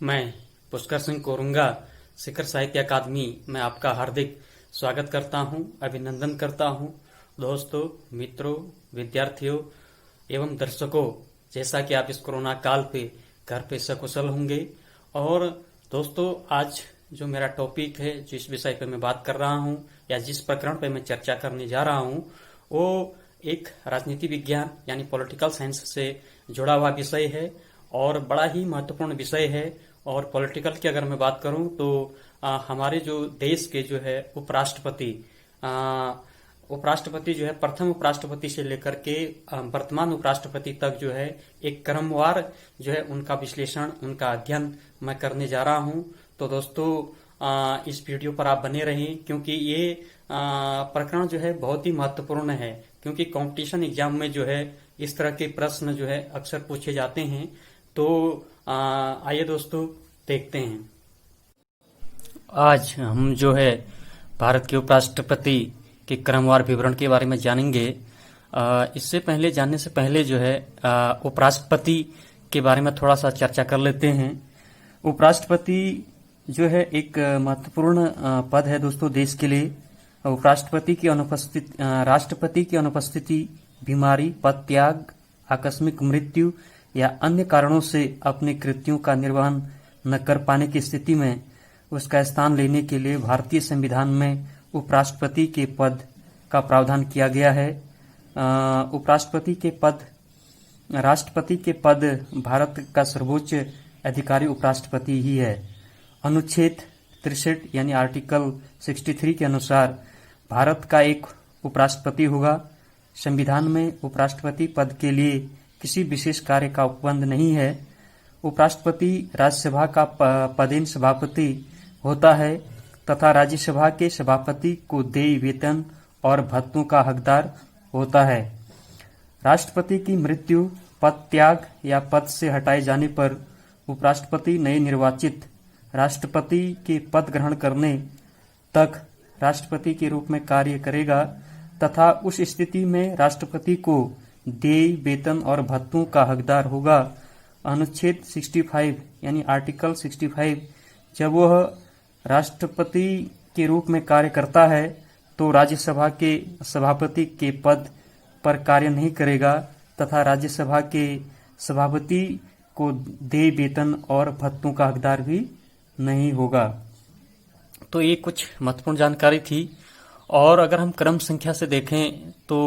मैं पुष्कर सिंह कोरुंगा शिखर साहित्य अकादमी में आपका हार्दिक स्वागत करता हूं, अभिनंदन करता हूं। दोस्तों, मित्रों, विद्यार्थियों एवं दर्शकों, जैसा कि आप इस कोरोना काल पे घर पे सकुशल होंगे। और दोस्तों, आज जो मेरा टॉपिक है, जिस विषय पे मैं बात कर रहा हूं या जिस प्रकरण पे मैं चर्चा करने जा रहा हूं, वो एक राजनीति विज्ञान यानी पॉलिटिकल साइंस से जुड़ा हुआ विषय है और बड़ा ही महत्वपूर्ण विषय है। और पॉलिटिकल की अगर मैं बात करूं तो हमारे जो देश के जो है उपराष्ट्रपति जो है, प्रथम उपराष्ट्रपति से लेकर के वर्तमान उपराष्ट्रपति तक जो है एक क्रमवार जो है उनका विश्लेषण, उनका अध्ययन मैं करने जा रहा हूं। तो दोस्तों, इस वीडियो पर आप बने रहें, क्योंकि ये प्रकरण जो है बहुत ही महत्वपूर्ण है, क्योंकि कंपटीशन एग्जाम में जो है इस तरह के प्रश्न जो है अक्सर पूछे जाते हैं। तो आइए दोस्तों, देखते हैं। आज हम जो है भारत के उपराष्ट्रपति के क्रमवार विवरण के बारे में जानेंगे। इससे पहले, जानने से पहले जो है उपराष्ट्रपति के बारे में थोड़ा सा चर्चा कर लेते हैं। उपराष्ट्रपति जो है एक महत्वपूर्ण पद है दोस्तों देश के लिए। उपराष्ट्रपति की अनुपस्थिति, राष्ट्रपति की अनुपस्थिति बीमारी, पद त्याग, आकस्मिक मृत्यु या अन्य कारणों से अपने कृत्यों का निर्वहन न कर पाने की स्थिति में उसका स्थान लेने के लिए भारतीय संविधान में उपराष्ट्रपति के पद का प्रावधान किया गया है। उपराष्ट्रपति के पद, राष्ट्रपति के पद भारत का सर्वोच्च अधिकारी उपराष्ट्रपति ही है। अनुच्छेद 63 यानी आर्टिकल 63 के अनुसार भारत का एक उपराष्ट्रपति होगा। संविधान में उपराष्ट्रपति पद के लिए किसी विशेष कार्य का उपबंध नहीं है। उपराष्ट्रपति राज्यसभा का पदेन सभापति होता है तथा राज्यसभा के सभापति को देय वेतन और भत्तों का हकदार होता है। राष्ट्रपति की मृत्यु, पद त्याग या पद से हटाए जाने पर उपराष्ट्रपति नए निर्वाचित राष्ट्रपति के पद ग्रहण करने तक राष्ट्रपति के रूप में कार्य करेगा तथा उस स्थिति में राष्ट्रपति को देय वेतन और भत्तों का हकदार होगा। अनुच्छेद 65 यानी आर्टिकल 65, जब वह राष्ट्रपति के रूप में कार्य करता है तो राज्यसभा के सभापति के पद पर कार्य नहीं करेगा तथा राज्यसभा के सभापति को देय वेतन और भत्तों का हकदार भी नहीं होगा। तो ये कुछ महत्वपूर्ण जानकारी थी। और अगर हम क्रम संख्या से देखें तो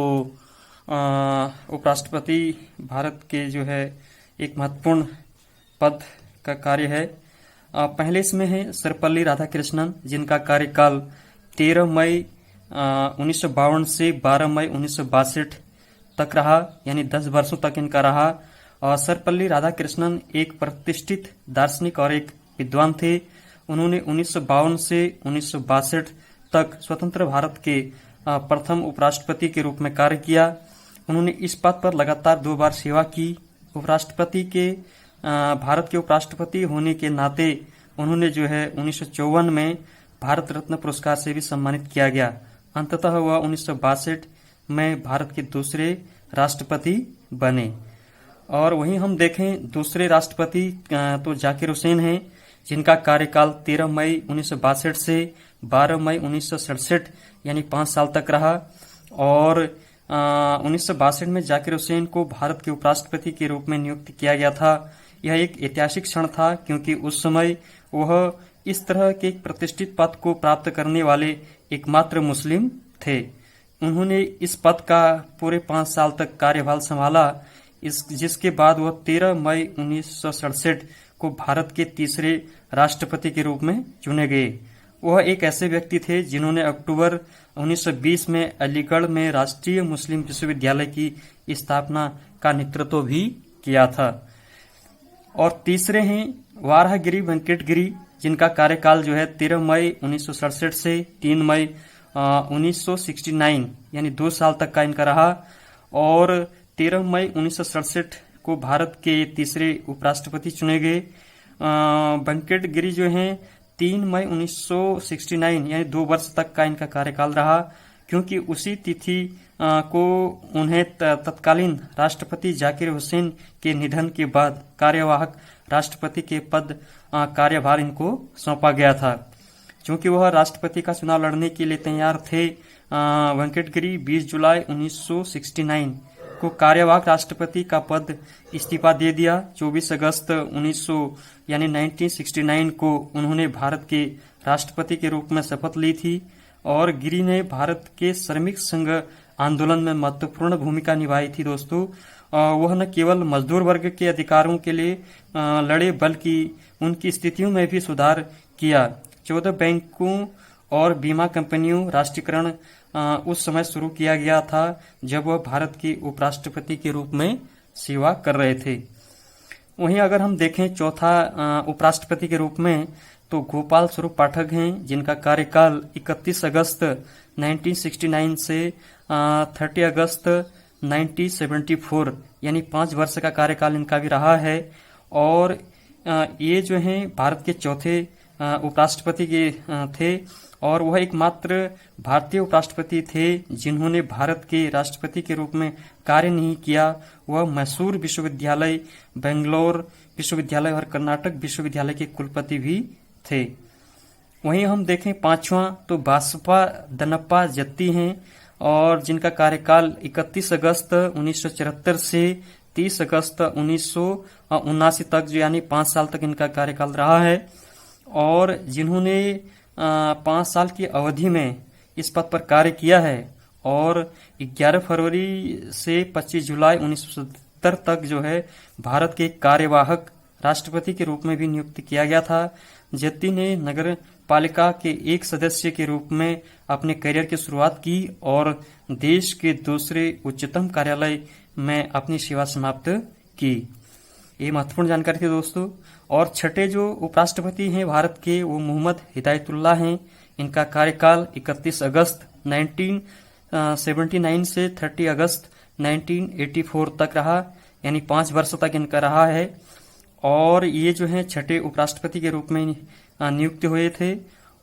उपराष्ट्रपति भारत के जो है एक महत्वपूर्ण पद का कार्य है। पहले इसमें है सर्वपल्ली राधाकृष्णन, जिनका कार्यकाल 13 मई 1952 से 12 मई 1962 तक रहा, यानी 10 वर्षों तक इनका रहा। सर्वपल्ली राधाकृष्णन एक प्रतिष्ठित दार्शनिक और एक विद्वान थे। उन्होंने 1952 से 1962 तक स्वतंत्र भारत के प्रथम उपराष्ट्रपति के रूप में कार्य किया। उन्होंने इस पद पर लगातार 2 बार सेवा की। उपराष्ट्रपति के भारत के उपराष्ट्रपति होने के नाते उन्होंने जो है 1954 में भारत रत्न पुरस्कार से भी सम्मानित किया गया। अंततः वह 1962 में भारत के दूसरे राष्ट्रपति बने। और वहीं हम देखें दूसरे राष्ट्रपति तो जाकिर हुसैन हैं, जिनका कार्यकाल 13 मई 1962 से 12 मई 1967 यानी 5 साल तक रहा। और 1962 में जाकिर हुसैन को भारत के उपराष्ट्रपति के रूप में नियुक्त किया गया था। यह एक ऐतिहासिक क्षण था, क्योंकि उस समय वह इस तरह के एक प्रतिष्ठित पद को प्राप्त करने वाले एकमात्र मुस्लिम थे। उन्होंने इस पद का पूरे 5 साल तक कार्यभार संभाला, जिसके बाद वह 13 मई 1967 को भारत के तीसरे राष्ट्रपति के रूप में चुने गए। वह एक ऐसे व्यक्ति थे जिन्होंने अक्टूबर 1920 में अलीगढ़ में राष्ट्रीय मुस्लिम विश्वविद्यालय की स्थापना का नेतृत्व भी किया था। और तीसरे हैं वाराहगिरी वेंकटगिरी, जिनका कार्यकाल जो है 13 मई 1967 से 3 मई 1969 यानी 2 साल तक का इनका रहा। और 13 मई 1967 को भारत के तीसरे उपराष्ट्रपति चुने गए। वेंकटगिरी जो हैं 3 मई 1969 यानी 2 वर्ष तक का इनका कार्यकाल रहा, क्योंकि उसी तिथि को उन्हें तत्कालीन राष्ट्रपति जाकिर हुसैन के निधन के बाद कार्यवाहक राष्ट्रपति के पद कार्यभार इनको सौंपा गया था। क्योंकि वह राष्ट्रपति का चुनाव लड़ने के लिए तैयार थे, वेंकटगिरी 20 जुलाई 1969 को कार्यवाहक राष्ट्रपति का पद इस्तीफा दे दिया। 24 अगस्त 1969 को उन्होंने भारत के राष्ट्रपति के रूप में शपथ ली थी और गिरी ने भारत के श्रमिक संघ आंदोलन में महत्वपूर्ण भूमिका निभाई थी। दोस्तों, वह न केवल मजदूर वर्ग के अधिकारों के लिए लड़े बल्कि उनकी स्थितियों में भी सुधार किया। 14 बैंकों और बीमा कंपनियों राष्ट्रीयकरण उस समय शुरू किया गया था जब वह भारत के उपराष्ट्रपति के रूप में सेवा कर रहे थे। वहीं अगर हम देखें चौथा उपराष्ट्रपति के रूप में तो गोपाल स्वरूप पाठक हैं, जिनका कार्यकाल 31 अगस्त 1969 से 30 अगस्त 1974 यानी 5 वर्ष का कार्यकाल इनका भी रहा है। और ये जो हैं भारत के चौथे उपराष्ट्रपति के थे और वह एकमात्र भारतीय उपराष्ट्रपति थे जिन्होंने भारत के राष्ट्रपति के रूप में कार्य नहीं किया। वह मैसूर विश्वविद्यालय, बेंगलोर विश्वविद्यालय और कर्नाटक विश्वविद्यालय के कुलपति भी थे। वहीं हम देखें पांचवा तो बासप्पा दनप्पा जत्ती हैं और जिनका कार्यकाल 31 अगस्त 1974 से 30 अगस्त 1979 तक यानी 5 साल तक इनका कार्यकाल रहा है और जिन्होंने 5 साल की अवधि में इस पद पर कार्य किया है और 11 फरवरी से 25 जुलाई 1970 तक जो है भारत के कार्यवाहक राष्ट्रपति के रूप में भी नियुक्त किया गया था। जत्ती ने नगर पालिका के एक सदस्य के रूप में अपने करियर की शुरुआत की और देश के दूसरे उच्चतम कार्यालय में अपनी सेवा समाप्त की। ये महत्वपूर्ण जानकारी थी दोस्तों। और छठे जो उपराष्ट्रपति हैं भारत के वो मोहम्मद हिदायतुल्लाह हैं। इनका कार्यकाल 31 अगस्त 1979 से 30 अगस्त 1984 तक रहा, यानी 5 वर्ष तक इनका रहा है और ये जो है छठे उपराष्ट्रपति के रूप में नियुक्त हुए थे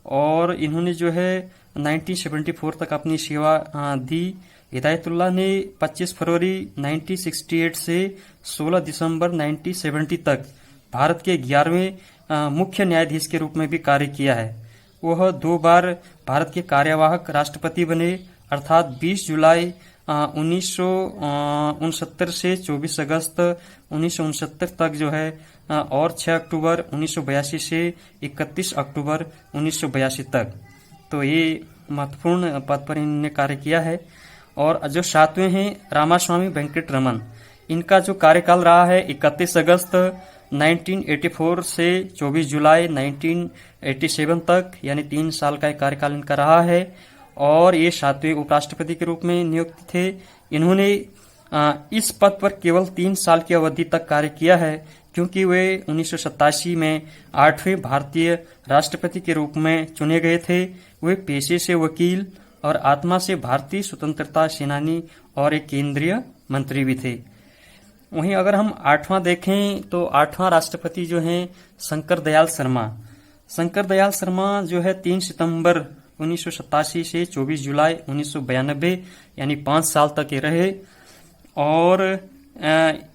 और इन्होंने जो है 1974 तक अपनी सेवा दी। हिदायतुल्लाह ने 25 फरवरी 1968 से 16 दिसंबर 1970 तक भारत के 11वें मुख्य न्यायाधीश के रूप में भी कार्य किया है। वह 2 बार भारत के कार्यवाहक राष्ट्रपति बने, अर्थात 20 जुलाई 1969 से 24 अगस्त 1969 तक जो है और 6 अक्टूबर 1982 से 31 अक्टूबर 1982 तक। तो ये महत्वपूर्ण पद पर इन्होंने कार्य किया है। और जो 7वें हैं रामास्वामी वेंकट रमन, इनका जो कार्यकाल रहा है 31 अगस्त 1984 से 24 जुलाई 1987 तक, यानी 3 साल का कार्यकाल इनका रहा है और ये 7वें उपराष्ट्रपति के रूप में नियुक्त थे। इन्होंने इस पद पर केवल 3 साल की अवधि तक कार्य किया है क्योंकि वे 1987 में 8वें भारतीय राष्ट्रपति के रूप में चुने गए थे। वे पेशे से वकील और आत्मा से भारतीय स्वतंत्रता सेनानी और एक केंद्रीय मंत्री भी थे। वहीं अगर हम 8वां देखें तो 8वां राष्ट्रपति जो हैं शंकर दयाल शर्मा। शंकर दयाल शर्मा जो है 3 सितंबर 1987 से 24 जुलाई 1992 यानी 5 साल तक ये रहे और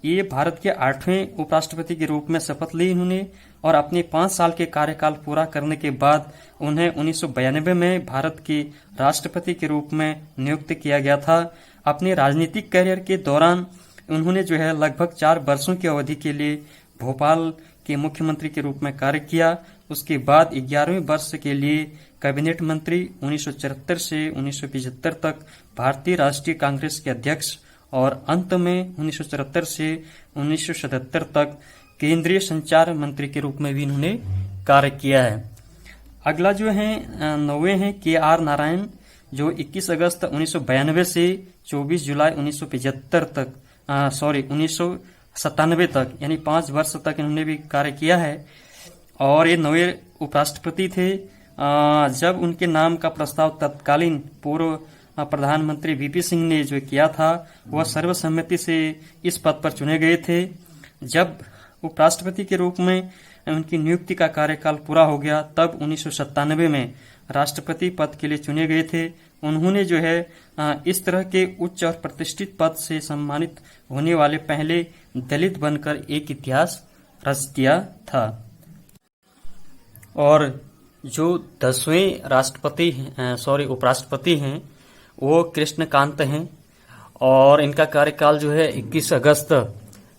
ये भारत के 8वें उपराष्ट्रपति के रूप में शपथ ली इन्होंने और अपने 5 साल के कार्यकाल पूरा करने के बाद उन्हें 1992 में भारत के राष्ट्रपति के रूप में नियुक्त किया गया था। अपने राजनीतिक करियर के दौरान उन्होंने जो है लगभग 4 वर्षों की अवधि के लिए भोपाल के मुख्यमंत्री के रूप में कार्य किया। उसके बाद 11वें वर्ष के लिए कैबिनेट मंत्री, 1974 से 1975 तक भारतीय राष्ट्रीय कांग्रेस के अध्यक्ष और अंत में 1974 से 1977 तक केंद्रीय संचार मंत्री के रूप में भी इन्होंने कार्य किया है। अगला जो है 9वें हैं KR नारायण, जो 21 अगस्त 1992 से 24 जुलाई 1997 तक यानी 5 वर्ष तक इन्होंने भी कार्य किया है और ये 9वें उपराष्ट्रपति थे। जब उनके नाम का प्रस्ताव तत्कालीन पूर्व प्रधानमंत्री VP सिंह ने जो किया था वह सर्वसम्मति से इस पद पर चुने गए थे। जब उपराष्ट्रपति के रूप में उनकी नियुक्ति का कार्यकाल पूरा हो गया तब 1997 में राष्ट्रपति पद के लिए चुने गए थे। उन्होंने जो है इस तरह के उच्च और प्रतिष्ठित पद से सम्मानित होने वाले पहले दलित बनकर एक इतिहास रच दिया था। और जो 10वें उपराष्ट्रपति हैं वो कृष्णकांत हैं, और इनका कार्यकाल जो है 21 अगस्त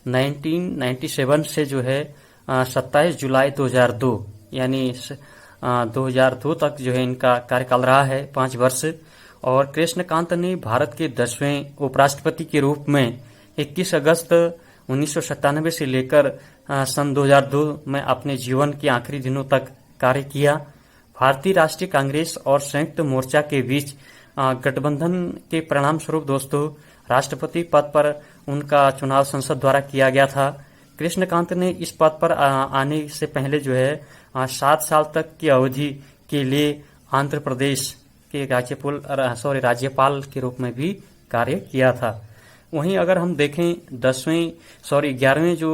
1997 से जो है 27 जुलाई 2002 यानी 2002 तक जो है इनका कार्यकाल रहा है, 5 वर्ष। और कृष्णकांत ने भारत के 10वें उपराष्ट्रपति के रूप में 21 अगस्त 1997 से लेकर सन 2002 में अपने जीवन के आखिरी दिनों तक कार्य किया। भारतीय राष्ट्रीय कांग्रेस और संयुक्त मोर्चा के बीच गठबंधन के परिणाम स्वरूप दोस्तों राष्ट्रपति पद पर उनका चुनाव संसद द्वारा किया गया था। कृष्णकांत ने इस पद पर आने से पहले जो है 7 साल तक की अवधि के लिए आंध्र प्रदेश के राज्यपाल के रूप में भी कार्य किया था। वहीं अगर हम देखें 11वें जो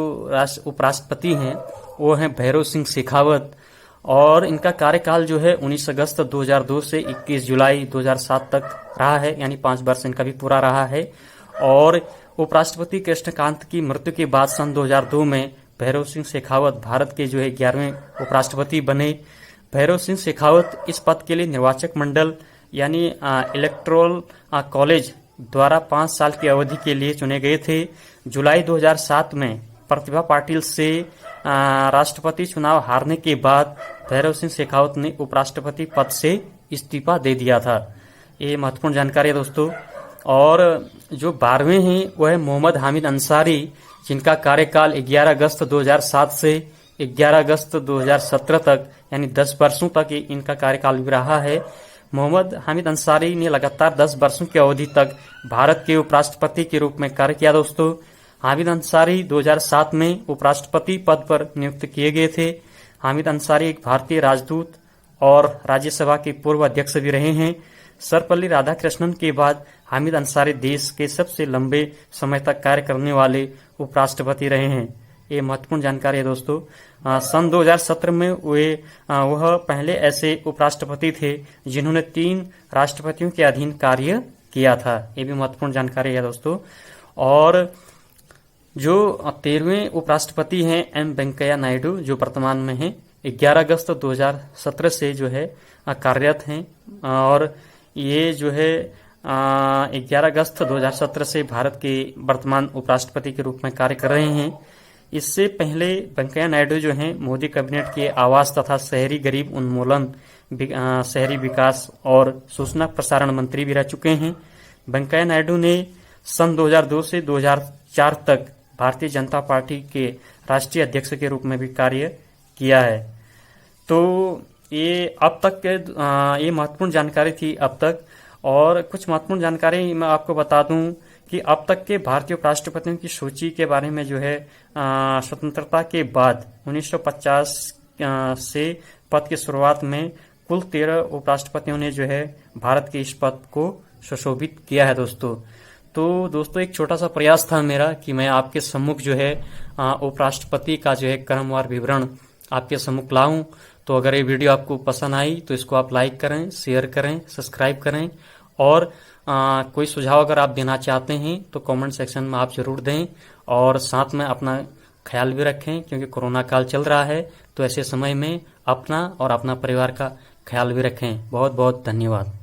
उपराष्ट्रपति हैं वो हैं भैरों सिंह शेखावत, और इनका कार्यकाल जो है 19 अगस्त 2002 से 21 जुलाई 2007 तक रहा है, यानी 5 वर्ष इनका भी पूरा रहा है। और उपराष्ट्रपति कृष्णकांत की मृत्यु के बाद सन 2002 में भैरव सिंह शेखावत भारत के जो है 11वें उपराष्ट्रपति बने। भैरव सिंह शेखावत इस पद के लिए निर्वाचक मंडल यानी इलेक्टोरल कॉलेज द्वारा 5 साल की अवधि के लिए चुने गए थे। जुलाई 2007 में प्रतिभा पाटिल से राष्ट्रपति चुनाव हारने के बाद भैरव सिंह शेखावत ने उपराष्ट्रपति पद से इस्तीफा दे दिया था। ये महत्वपूर्ण जानकारी है दोस्तों। और जो 12वें हैं वो है मोहम्मद हामिद अंसारी, जिनका कार्यकाल 11 अगस्त 2007 से 11 अगस्त 2017 तक यानी 10 वर्षों तक इनका कार्यकाल भी रहा है। मोहम्मद हामिद अंसारी ने लगातार 10 वर्षों की अवधि तक भारत के उपराष्ट्रपति के रूप में कार्य किया दोस्तों। हामिद अंसारी 2007 में उपराष्ट्रपति पद पर नियुक्त किए गए थे। हामिद अंसारी एक भारतीय राजदूत और राज्यसभा के पूर्व अध्यक्ष भी रहे हैं। सर्वपल्ली राधाकृष्णन के बाद हामिद अंसारी देश के सबसे लंबे समय तक कार्य करने वाले उपराष्ट्रपति रहे हैं। ये महत्वपूर्ण जानकारी है दोस्तों। सन 2017 में वह पहले ऐसे उपराष्ट्रपति थे जिन्होंने 3 राष्ट्रपतियों के अधीन कार्य किया था। ये भी महत्वपूर्ण जानकारी है दोस्तों। और जो 13वें उपराष्ट्रपति हैं एम वेंकैया नायडू, जो वर्तमान में हैं, 11 अगस्त 2017 से जो है कार्यरत हैं। और ये जो है 11 अगस्त 2017 से भारत के वर्तमान उपराष्ट्रपति के रूप में कार्य कर रहे हैं। इससे पहले वेंकैया नायडू जो हैं मोदी कैबिनेट के आवास तथा शहरी गरीब उन्मूलन, शहरी विकास और सूचना प्रसारण मंत्री भी रह चुके हैं। वेंकैया नायडू ने सन 2002 से 2004 तक भारतीय जनता पार्टी के राष्ट्रीय अध्यक्ष के रूप में भी कार्य किया है। तो ये अब तक ये महत्वपूर्ण जानकारी थी अब तक। और कुछ महत्वपूर्ण जानकारी मैं आपको बता दूं कि अब तक के भारतीय उपराष्ट्रपतियों की सूची के बारे में जो है स्वतंत्रता के बाद 1950 से पद की शुरुआत में कुल 13 उपराष्ट्रपतियों ने जो है भारत के इस पद को सुशोभित किया है दोस्तों। तो दोस्तों एक छोटा सा प्रयास था मेरा कि मैं आपके सम्मुख जो है उपराष्ट्रपति का जो है क्रमवार विवरण आपके सम्मुख लाऊं। तो अगर ये वीडियो आपको पसंद आई तो इसको आप लाइक करें, शेयर करें, सब्सक्राइब करें। और कोई सुझाव अगर आप देना चाहते हैं तो कमेंट सेक्शन में आप जरूर दें। और साथ में अपना ख्याल भी रखें, क्योंकि कोरोना काल चल रहा है। तो ऐसे समय में अपना और अपना परिवार का ख्याल भी रखें। बहुत बहुत धन्यवाद।